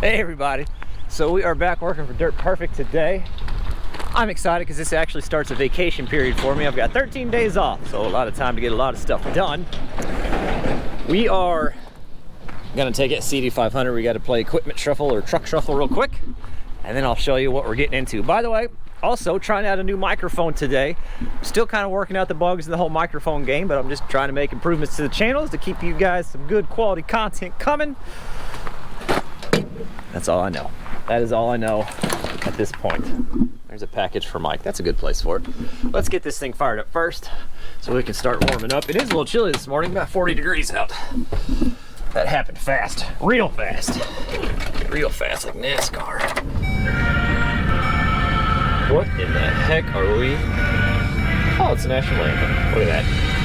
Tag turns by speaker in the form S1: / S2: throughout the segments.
S1: Hey everybody, so we are back working for Dirt Perfect today. I'm excited because this actually starts a vacation period for me. I've got 13 days off, so a lot of time to get a lot of stuff done. We are gonna take it CD500. We got to play equipment shuffle or truck shuffle real quick, and then I'll show you what we're getting into. By the way, also trying out a new microphone today. Still kind of working out the bugs in the whole microphone game, but I'm just trying to make improvements to the channels to keep you guys some good quality content coming. That's all I know. That is all I know at this point. There's a package for Mike. That's a good place for it. Let's get this thing fired up first so we can start warming up. It is a little chilly this morning, about 40 degrees out. That happened fast, real fast. Real fast, like NASCAR. What in the heck are we? Oh, it's the national anthem. Look at that.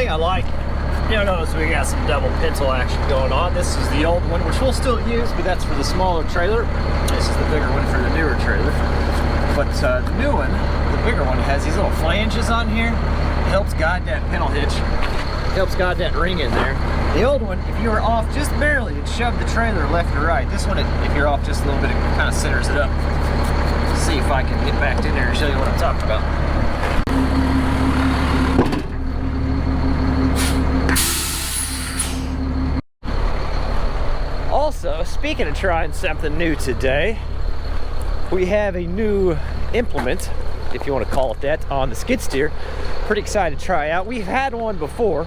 S1: I like, you'll notice we got some double pencil action going on. This is the old one, which we'll still use, but that's for the smaller trailer. This is the bigger one for the newer trailer. But the new one, the bigger one, has these little flanges on here. It helps guide that pedal hitch. It helps guide that ring in there. The old one, if you were off just barely, it shoved the trailer left or right. This one, if you're off just a little bit, it kind of centers it up. Let's see if I can get back in there and show you what I'm talking about. Also, speaking of trying something new today, we have a new implement, if you want to call it that, on the skid steer. Pretty excited to try out. We've had one before,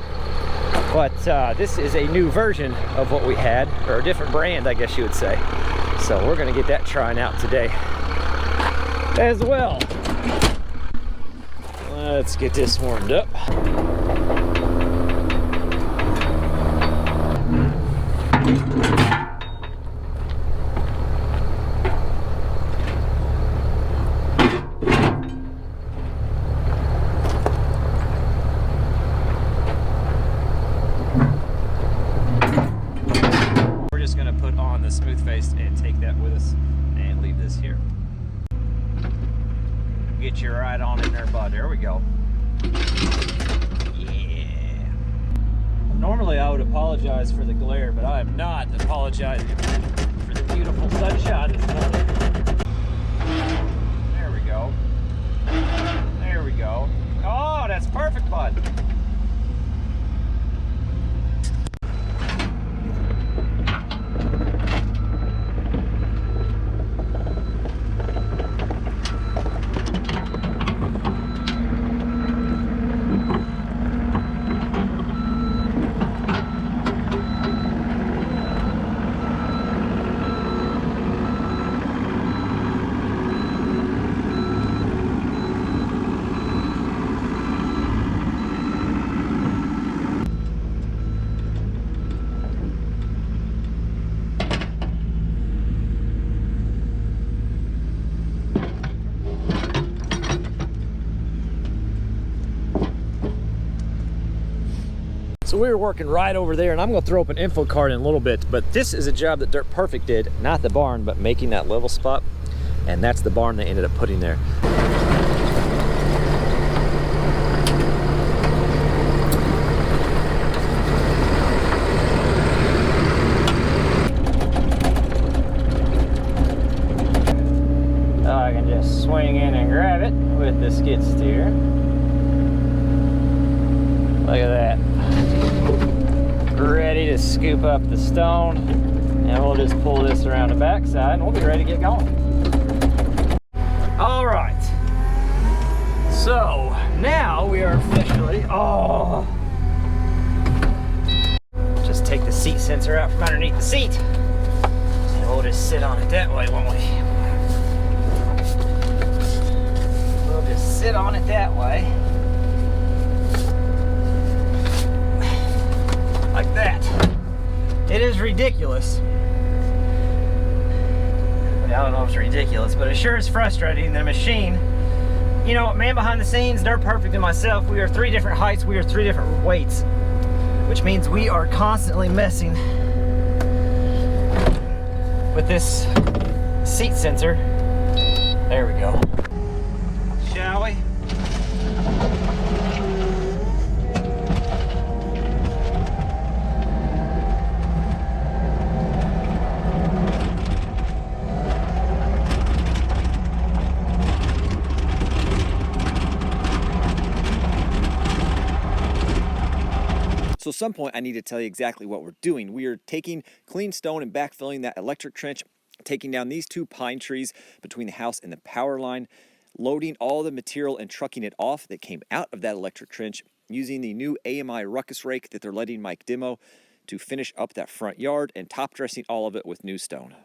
S1: but this is a new version of what we had, or a different brand, I guess you would say. So we're going to get that trying out today as well. Let's get this warmed up. Smooth face and take that with us and leave this here. Get you right on in there, bud. There we go. Yeah. Normally I would apologize for the glare, but I am not apologizing for the beautiful sunshine this morning. There we go. There we go. Oh, that's perfect, bud. So we were working right over there, and I'm going to throw up an info card in a little bit, but this is a job that Dirt Perfect did, not the barn, but making that level spot, and that's the barn they ended up putting there. I can just swing in and grab it with the skid steer. Look at that. Ready to scoop up the stone, and we'll just pull this around the backside and we'll be ready to get going. All right, so now we are officially, just take the seat sensor out from underneath the seat and we'll just sit on it that way, won't we? We'll just sit on it that way. Like that. It is ridiculous. I don't know if it's ridiculous, but it sure is frustrating. The machine You know, man behind the scenes, Dirt Perfect and myself, we are 3 different heights, we are 3 different weights, which means we are constantly messing with this seat sensor. There we go. Shall we?
S2: So at some point I need to tell you exactly what we're doing. We are taking clean stone and backfilling that electric trench, taking down these 2 pine trees between the house and the power line, loading all the material and trucking it off that came out of that electric trench, using the new AMI Ruckus Rake that they're letting Mike demo to finish up that front yard, and top dressing all of it with new stone.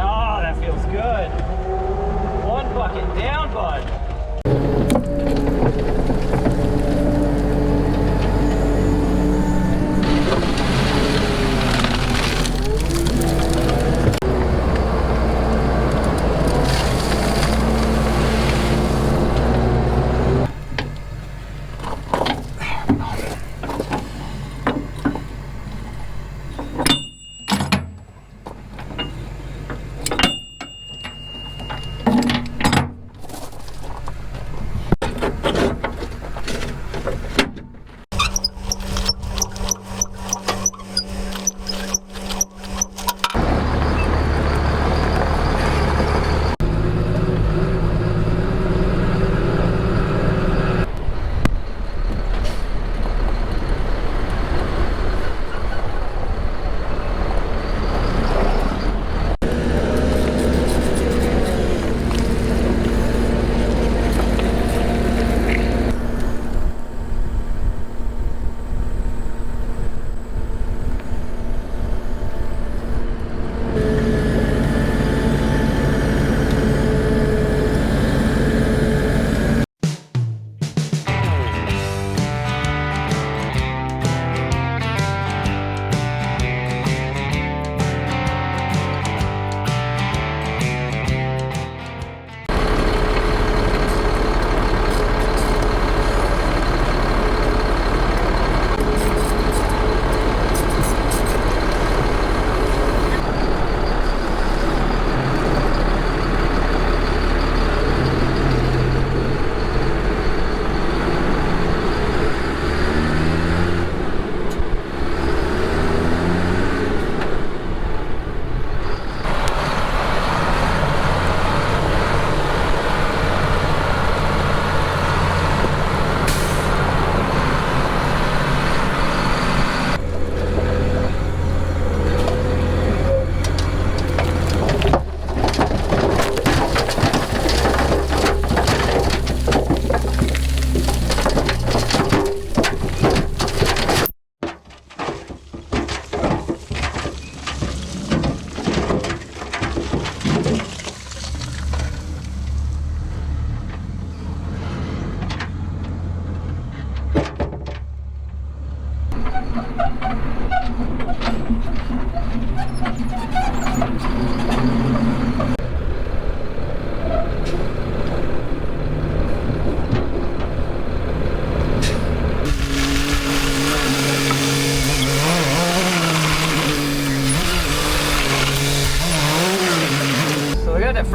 S1: Oh, that feels good. 1 bucket down, bud.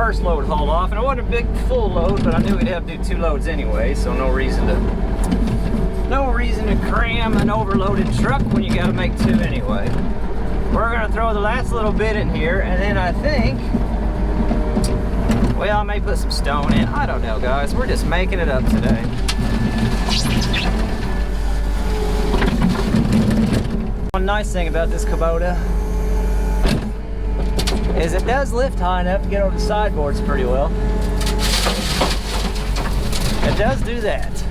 S3: first load hauled off, and it wasn't a big full load, but I knew we'd have to do 2 loads anyway, so no reason to cram an overloaded truck when you got to make 2 anyway. We're gonna throw the last little bit in here, and then I think, well, I may put some stone in. I don't know, guys. We're just making it up today. One nice thing about this Kubota is it does lift high enough to get over the sideboards pretty well. It does do that.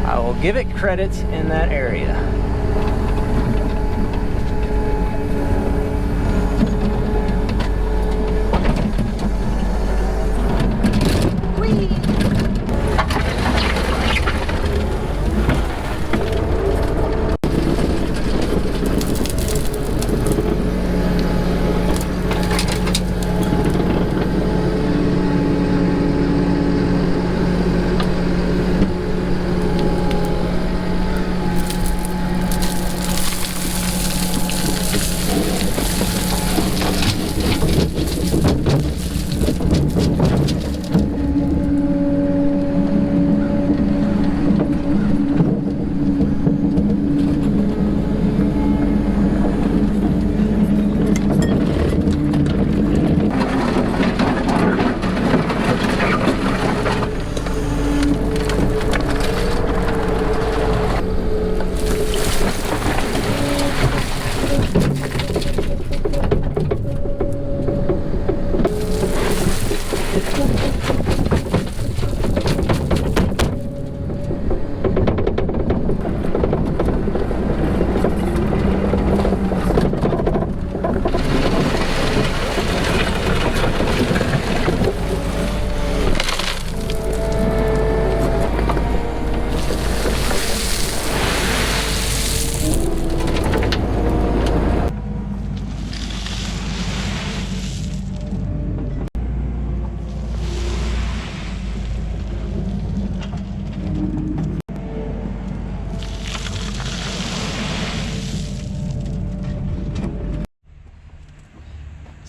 S3: I will give it credit in that area.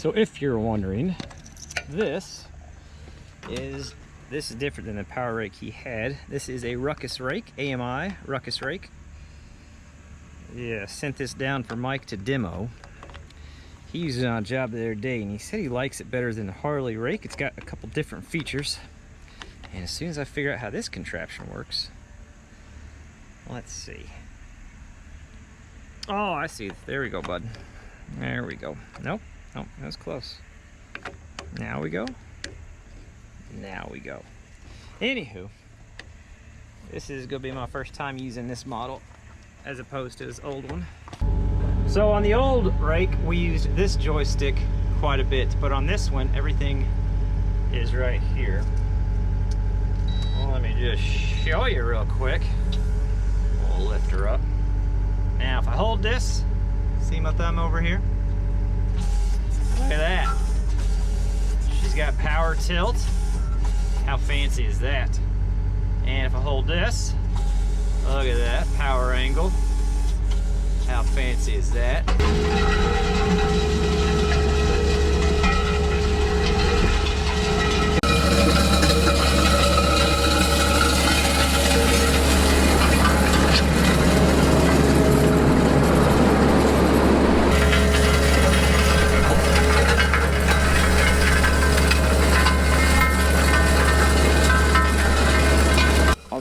S3: So if you're wondering, this is different than the power rake he had. This is a Ruckus Rake, AMI Ruckus Rake. Yeah, sent this down for Mike to demo. He used it on a job the other day and he said he likes it better than the Harley rake. It's got a couple different features. And as soon as I figure out how this contraption works, let's see. Oh, I see. There we go, bud. There we go. Nope. Nope, that was close. Now we go. Now we go. Anywho, this is gonna be my first time using this model as opposed to his old one. So on the old rake, we used this joystick quite a bit, but on this one, everything is right here. Well, let me just show you real quick. We'll lift her up. Now, if I hold this, see my thumb over here? Look at that. She's got power tilt. How fancy is that? And if I hold this, look at that, power angle. How fancy is that?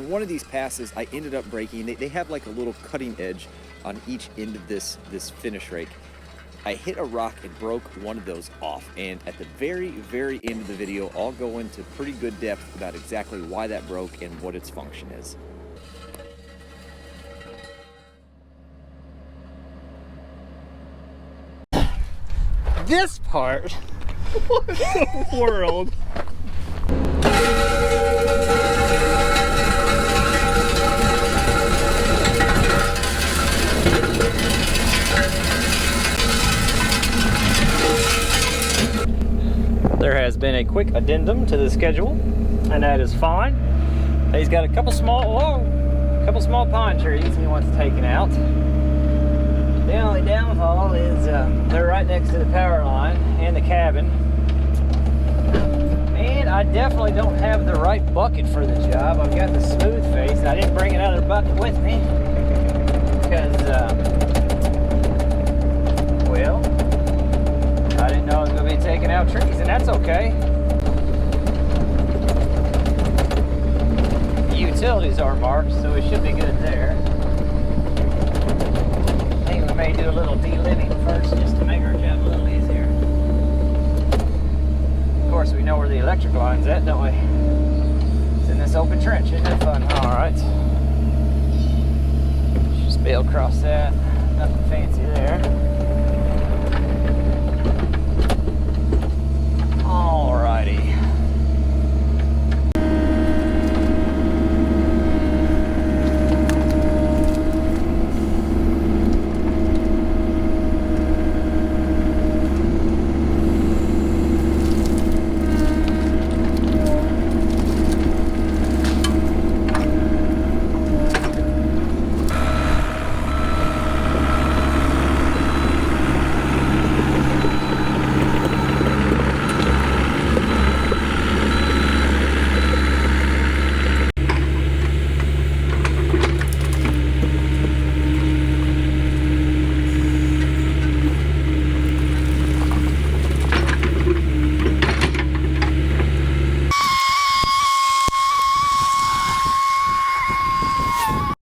S2: One of these passes, I ended up breaking. They have like a little cutting edge on each end of this finish rake. I hit a rock and broke one of those off, and at the very end of the video, I'll go into pretty good depth about exactly why that broke and what its function is.
S3: This part? What the world? There has been a quick addendum to the schedule, and that is fine. He's got a couple small pine trees he wants taken out. The only downfall is they're right next to the power line and the cabin. And I definitely don't have the right bucket for the job. I've got the smooth face, and I didn't bring another bucket with me because, well, I didn't know I was going to be taking out trees, and that's okay. The utilities are marked, so we should be good there. I think we may do a little de-living first just to make our job a little easier. Of course, we know where the electric line's at, don't we? It's in this open trench, isn't it fun? Alright. Just bail across that. Nothing fancy there. Alrighty.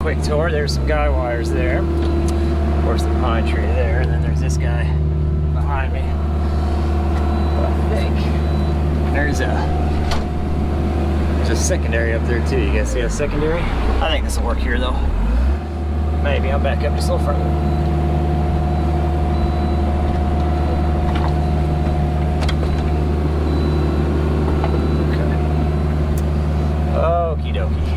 S3: Quick tour, there's some guy wires there. Of course, the pine tree there, and then there's this guy behind me. I think there's a secondary up there too. You guys see a secondary? I think this will work here though. Maybe I'll back up just a little further. Okie dokie.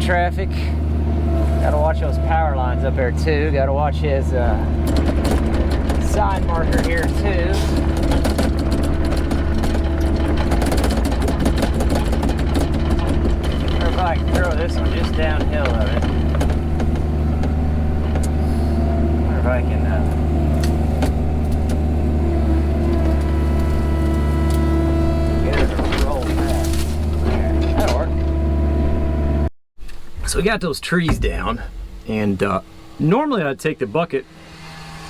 S1: traffic. Gotta watch those power lines up there too. Gotta watch his sign marker here too. Or if I can throw this one just downhill of it. Or if I can get her to roll past. There, that'll work. So we got those trees down, and normally I'd take the bucket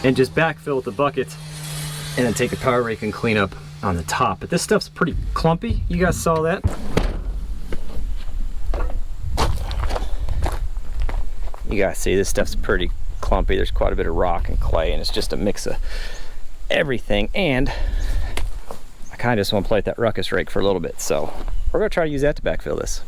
S1: and just backfill with the bucket and then take the power rake and clean up on the top. But this stuff's pretty clumpy. You guys saw that? You guys see this stuff's pretty clumpy. There's quite a bit of rock and clay, and it's just a mix of everything. And I kind of just want to play with that ruckus rake for a little bit. So we're gonna try to use that to backfill this.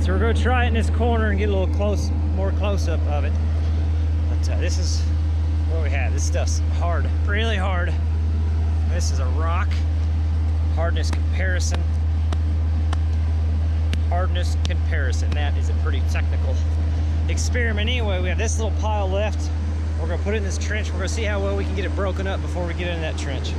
S1: So we're going to try it in this corner and get a little more close-up of it. But this is what we have. This stuff's hard, really hard. This is a rock. Hardness comparison. Hardness comparison. That is a pretty technical experiment. Anyway, we have this little pile left. We're going to put it in this trench. We're going to see how well we can get it broken up before we get into that trench.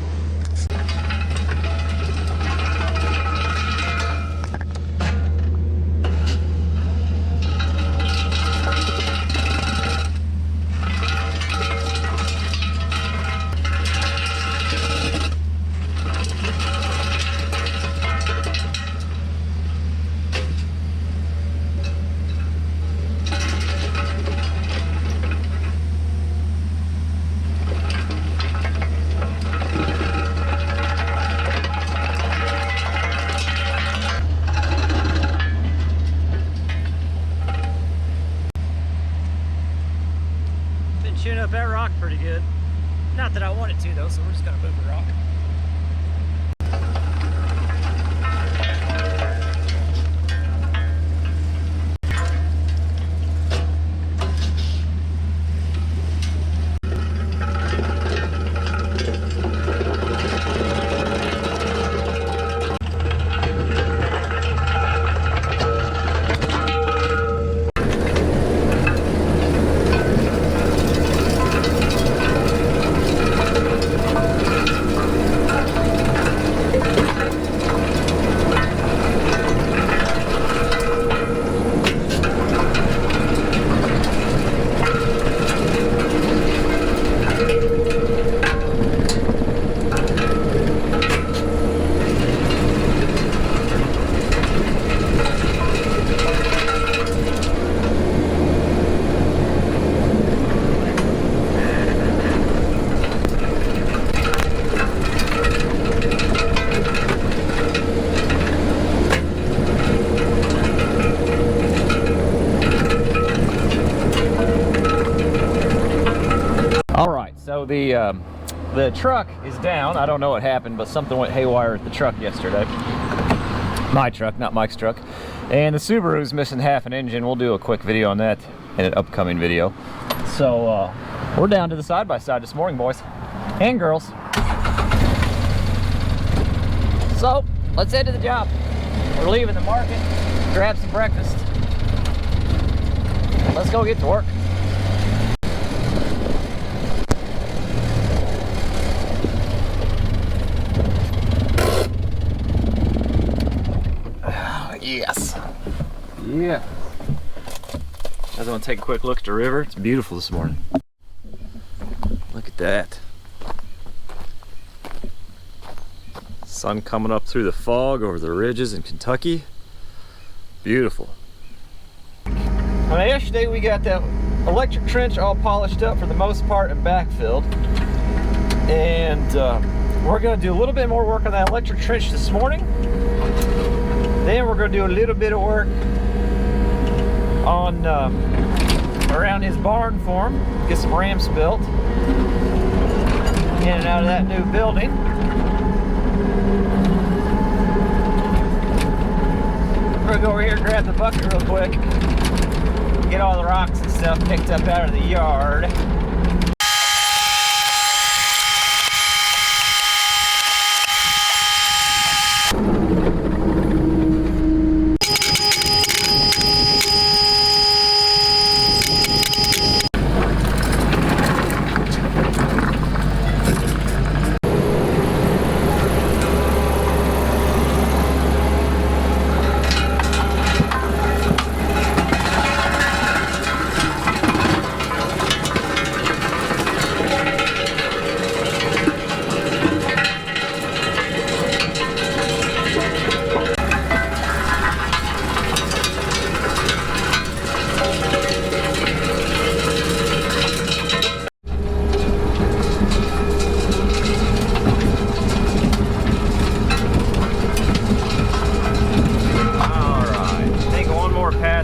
S1: Chewing up that rock pretty good. Not that I want it to though, so we're just gonna move the rock. So the truck is down. I don't know what happened, but something went haywire at the truck yesterday. My truck, not Mike's truck. And the Subaru's missing half an engine. We'll do a quick video on that in an upcoming video. So we're down to the side-by-side this morning, boys and girls. So let's head to the job. We're leaving the market, grab some breakfast. Let's go get to work. Yes. Yeah. I just want to take a quick look at the river. It's beautiful this morning. Look at that. Sun coming up through the fog over the ridges in Kentucky. Beautiful. Yesterday we got that electric trench all polished up for the most part and backfilled. And we're going to do a little bit more work on that electric trench this morning. Then we're going to do a little bit of work on around his barn for him, get some ramps built in and out of that new building. We're going to go over here and grab the bucket real quick, get all the rocks and stuff picked up out of the yard.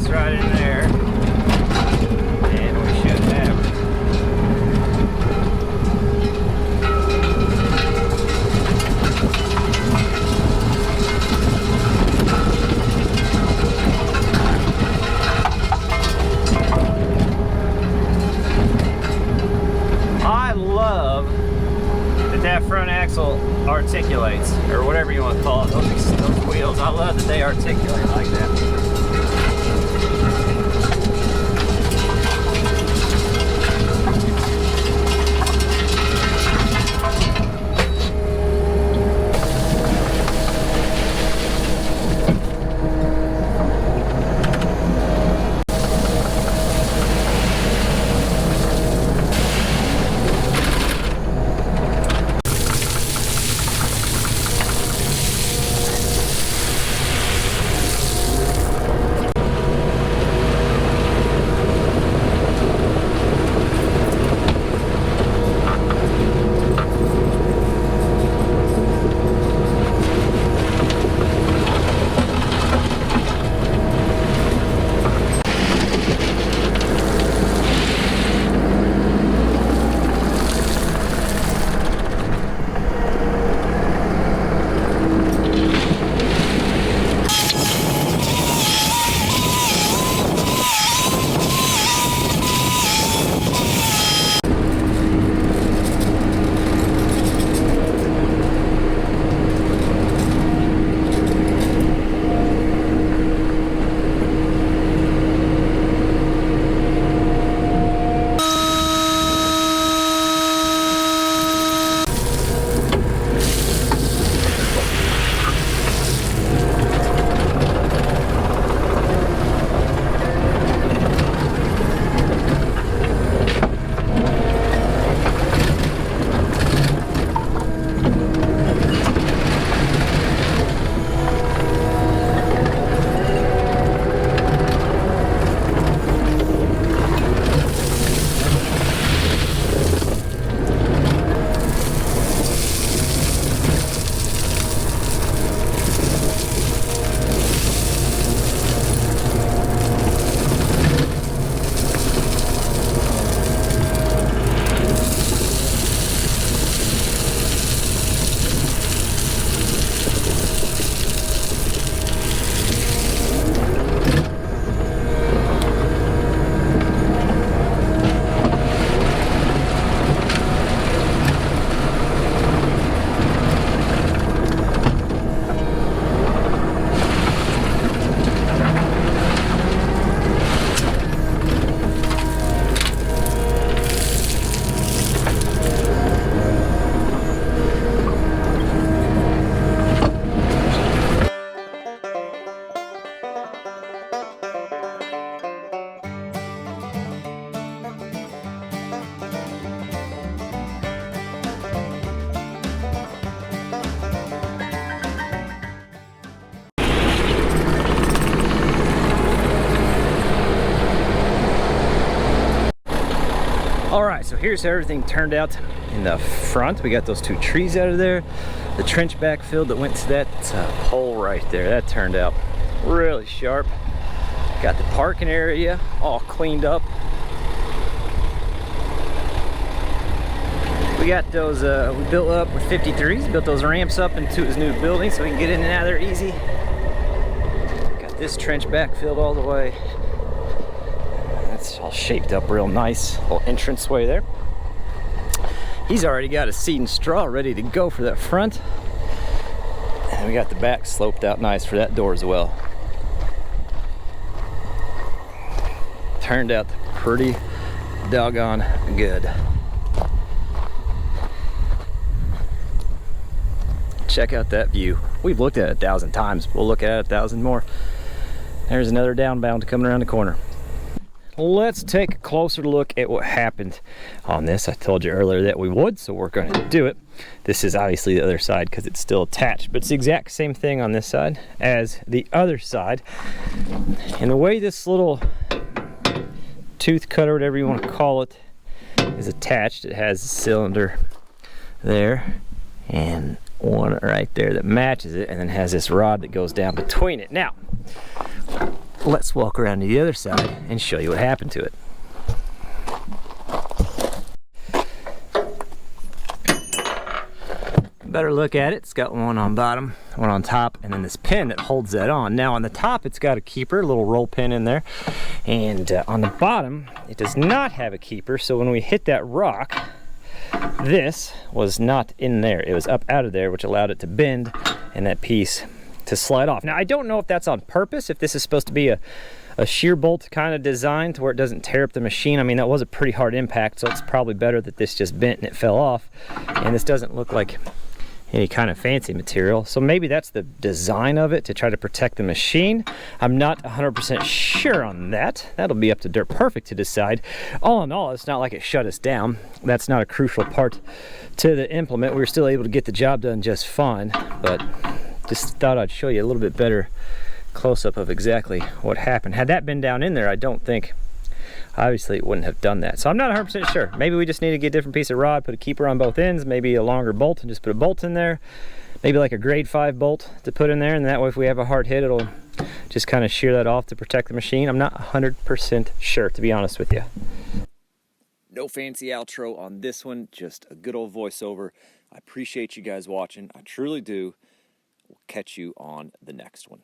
S1: Right in there, and we should have I love that front axle articulates, or whatever you want to call it, those wheels. I love that they articulate like that. All right, so here's how everything turned out in the front. We got those 2 trees out of there. The trench backfill that went to that pole right there. That turned out really sharp. Got the parking area all cleaned up. We got those, we built up with 53s, built those ramps up into his new building so we can get in and out of there easy. Got this trench backfilled all the way. That's all shaped up real nice, little entranceway there. He's already got a seed and straw ready to go for that front. And we got the back sloped out nice for that door as well. Turned out pretty doggone good. Check out that view. We've looked at it 1,000 times. We'll look at it 1,000 more. There's another downbound coming around the corner. Let's take a closer look at what happened on this. I told you earlier that we would, so we're going to do it. This is obviously the other side because it's still attached, but it's the exact same thing on this side as the other side. And the way this little tooth cutter, whatever you want to call it, is attached, it has a cylinder there and one right there that matches it, and then has this rod that goes down between it. Now, let's walk around to the other side and show you what happened to it. Better look at it. It's got one on bottom, one on top, and then this pin that holds that on. Now on the top it's got a keeper, a little roll pin in there, and on the bottom it does not have a keeper, so when we hit that rock, this was not in there. It was up out of there, which allowed it to bend and that piece to slide off. Now I don't know if that's on purpose, if this is supposed to be a shear bolt kind of design to where it doesn't tear up the machine. I mean, that was a pretty hard impact, so it's probably better that this just bent and it fell off. And this doesn't look like any kind of fancy material, so maybe that's the design of it to try to protect the machine. I'm not 100% sure on that. That'll be up to Dirt Perfect to decide. All in all, it's not like it shut us down. That's not a crucial part to the implement. We were still able to get the job done just fine, but just thought I'd show you a little bit better close-up of exactly what happened. Had that been down in there, I don't think, obviously it wouldn't have done that. So I'm not 100% sure. Maybe we just need to get a different piece of rod, put a keeper on both ends, maybe a longer bolt and just put a bolt in there. Maybe like a grade 5 bolt to put in there, and that way if we have a hard hit, it'll just kind of shear that off to protect the machine. I'm not 100% sure, to be honest with you.
S2: No fancy outro on this one, just a good old voiceover. I appreciate you guys watching. I truly do. We'll catch you on the next one.